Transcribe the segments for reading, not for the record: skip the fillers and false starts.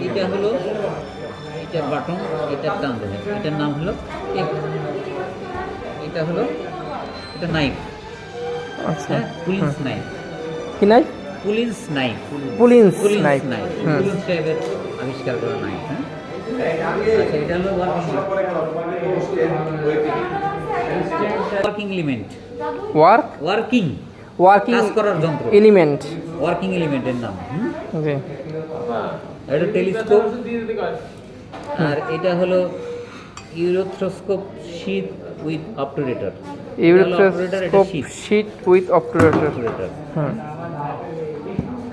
এটা হলো এটা বাটন, এটা টান দেবে, এটার নাম হলো এটা হলো এটা নাইফ। আচ্ছা হ্যাঁ, পুলিশ নাইফ। কি knife? Police knife. Police police knife. Knife. হুম। পুলিশ সাহেবের আবিষ্কার করা নাইফ। হ্যাঁ, আচ্ছা, এটা হলো working element. Work working working কাজ করার যন্ত্র, এলিমেন্ট। ওয়ার্কিং এলিমেন্টের নাম। জি। এটা টেলিস্কোপ। আর এটা হলো urethroscope sheath with obturator. Urethroscope sheath with obturator. হুম।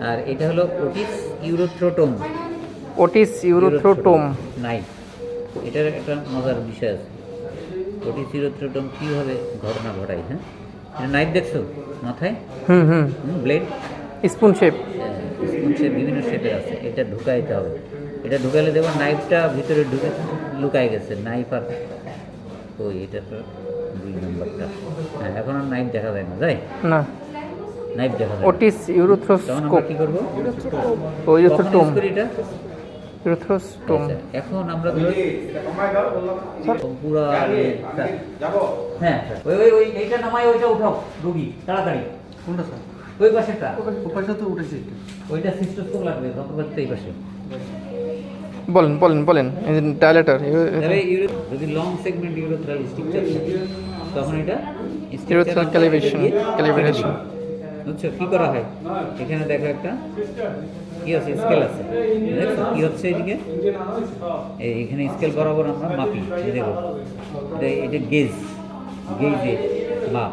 আর এটা হলো Otis urethrotome. Otis urethrotome knife. এটার একটা মজার বিষয় আছে, ওটিস ইউরোথ্রোটম কীভাবে ঘটনা ঘটায়। হ্যাঁ, এটা নাইফ দেখছো মাথায়? হুম হুম। Blade, spoon shape. Spoon shape, বিভিন্ন শেপের আছে। এটা ঢুকাইতে হবে। এটা ঢুকাইলে দেখবেন নাইফটা ভিতরে ঢুকে লুকায় গেছে। নাইফ আর ওই এটা তো 2 নম্বরটা। হ্যাঁ, এখন আর নাইফ দেখা যায় না, যাই না, নাইফ দেখা যায় না। ওটিস তখন আমরা ইউরোথ্রোস্কোপ। কী করবো? ও ইউরোথ্রোটম। কখন use করি এটা? ইউরোথ্রোস্টোম। আচ্ছা, এখন আমরা পুরা হ্যাঁ ওই ওই ওই এইটা নামাই, ওইটা উঠাও রুগী তাড়াতাড়ি। কোনটা স্যার? ওই পাশেরটা, ওপাশে তো উঠেছে। ওইটা সিস্টোস্কোপ লাগবে, যন্ত্রপাতিতে এই পাশে। বলেন বলেন বলেন। ডায়ালেটর। তাহলে যদি লং সেগমেন্ট ইউরোথ্রাল স্ট্রাকচার থাকে তখন এটা ইউরোথ্রাল ক্যালিব্রেশন। বুঝছো কী করা হয়? এখানে দেখো একটা কি আছে, স্কেল আছে। দেখছো কি হচ্ছে এদিকে? এখানে স্কেল বরাবর আমরা মাপি। এই দেখো, এটা গেজ, গেজে মাপ।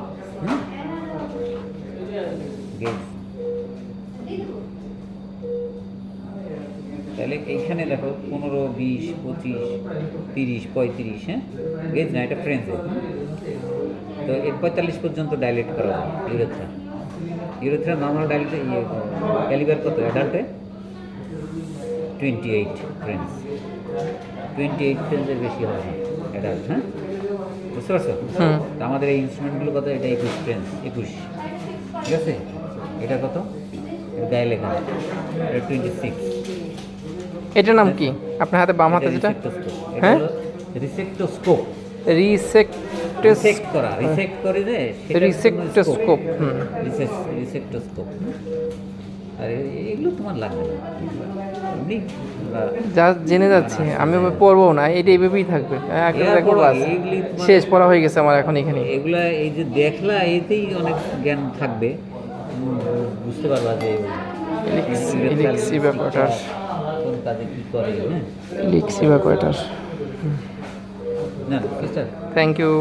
গেজ। তাহলে এইখানে দেখো 15, 20, 25, 30, 35। হ্যাঁ, গেজ না, এটা ফ্রেঞ্চে। তো এর 45 পর্যন্ত ডাইলেট করা যায় ইউরেথ্রা। ইউরেথ্রা নর্মাল ডাইলেটে ক্যালিবার কত অ্যাডাল্টে? 28 ফ্রেঞ্চ। 28 ফ্রেঞ্চের বেশি হবে না অ্যাডাল্ট। হ্যাঁ, বুঝতে পারছো? তো আমাদের এই ইনস্ট্রুমেন্টগুলো কত? এটা 21 ফ্রেঞ্চ, 21। ঠিক আছে, এটা কত? এর গায়ে লেখা এটা 26। এটার নাম কি আপনার হাতে বাম হাতে যেটা? হ্যাঁ, রিসেক্টোস্কোপ। রিসেক্ট করা, রিসেক্ট করে যে রিসেক্টোস্কোপ। রিসেক্টোস্কোপ। আর এগুলো তোমার লাগবে না, এমনি যা জেনে যাচ্ছি আমি পড়বো না, এটা এইভাবেই থাকবে। এগুলি শেষ পড়া হয়ে গেছে আমার এখন এখানে। এগুলা এই যে দেখলা এতেই অনেক জ্ঞান থাকবে, বুঝতে পারবা যে ইলিক্সি ব্যাপারটার, কোন কাজে কী করে। হ্যাঁ, ইলিক্সি ব্যাপারটার। না সিস্টার, থ্যাংক ইউ।